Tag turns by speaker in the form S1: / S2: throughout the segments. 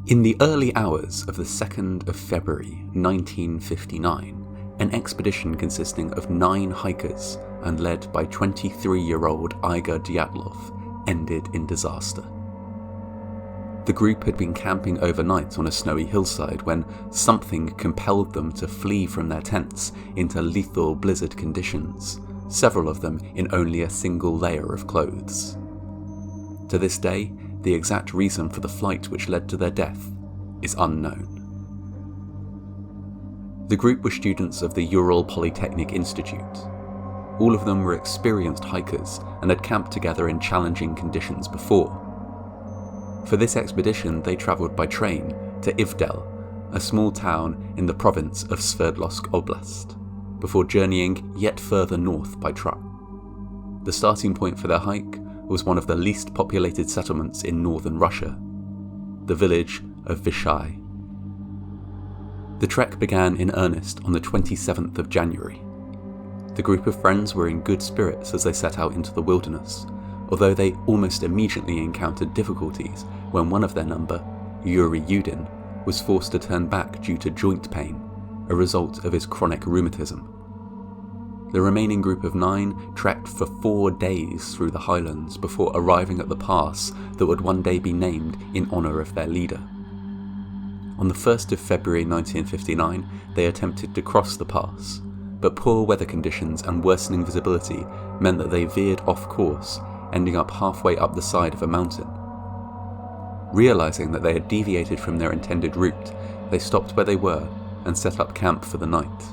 S1: In the early hours of the 2nd of February 1959, an expedition consisting of 9 hikers and led by 23-year-old Igor Dyatlov ended in disaster. The group had been camping overnight on a snowy hillside when something compelled them to flee from their tents into lethal blizzard conditions, several of them in only a single layer of clothes. To this day, the exact reason for the flight which led to their death is unknown. The group were students of the Ural Polytechnic Institute. All of them were experienced hikers and had camped together in challenging conditions before. For this expedition, they travelled by train to Ivdel, a small town in the province of Sverdlovsk Oblast, before journeying yet further north by truck. The starting point for their hike was one of the least populated settlements in northern Russia, the village of Vishai. The trek began in earnest on the 27th of January. The group of friends were in good spirits as they set out into the wilderness, although they almost immediately encountered difficulties when one of their number, Yuri Yudin, was forced to turn back due to joint pain, a result of his chronic rheumatism. The remaining group of 9 trekked for 4 days through the highlands before arriving at the pass that would one day be named in honour of their leader. On the 1st of February 1959, they attempted to cross the pass, but poor weather conditions and worsening visibility meant that they veered off course, ending up halfway up the side of a mountain. Realising that they had deviated from their intended route, they stopped where they were and set up camp for the night.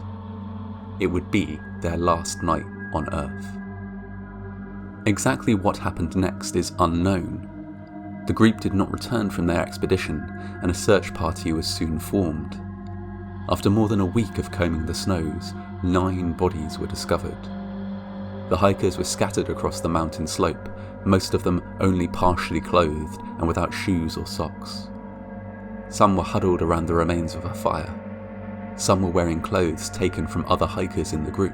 S1: It would be their last night on Earth. Exactly what happened next is unknown. The group did not return from their expedition, and a search party was soon formed. After more than a week of combing the snows, 9 bodies were discovered. The hikers were scattered across the mountain slope, most of them only partially clothed and without shoes or socks. Some were huddled around the remains of a fire. Some were wearing clothes taken from other hikers in the group.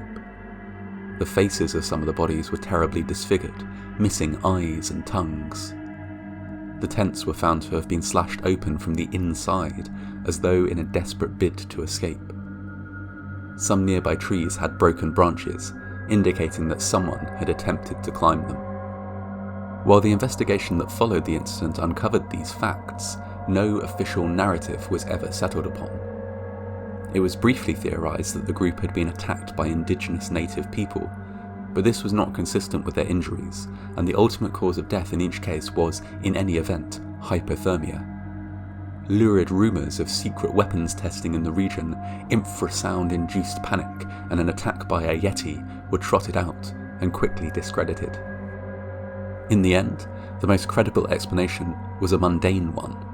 S1: The faces of some of the bodies were terribly disfigured, missing eyes and tongues. The tents were found to have been slashed open from the inside, as though in a desperate bid to escape. Some nearby trees had broken branches, indicating that someone had attempted to climb them. While the investigation that followed the incident uncovered these facts, no official narrative was ever settled upon. It was briefly theorised that the group had been attacked by indigenous native people, but this was not consistent with their injuries, and the ultimate cause of death in each case was, in any event, hypothermia. Lurid rumours of secret weapons testing in the region, infrasound-induced panic, and an attack by a Yeti were trotted out and quickly discredited. In the end, the most credible explanation was a mundane one.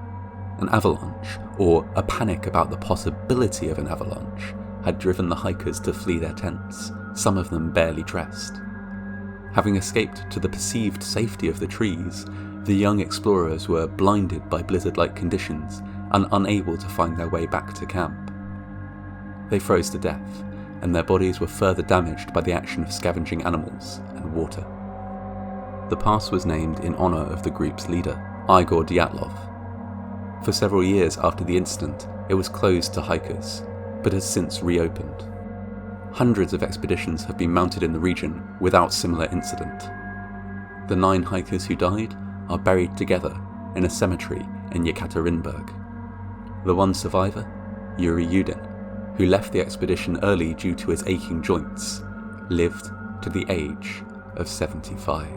S1: An avalanche, or a panic about the possibility of an avalanche, had driven the hikers to flee their tents, some of them barely dressed. Having escaped to the perceived safety of the trees, the young explorers were blinded by blizzard-like conditions and unable to find their way back to camp. They froze to death, and their bodies were further damaged by the action of scavenging animals and water. The pass was named in honour of the group's leader, Igor Dyatlov. For several years after the incident, it was closed to hikers, but has since reopened. Hundreds of expeditions have been mounted in the region without similar incident. The 9 hikers who died are buried together in a cemetery in Yekaterinburg. The one survivor, Yuri Yudin, who left the expedition early due to his aching joints, lived to the age of 75.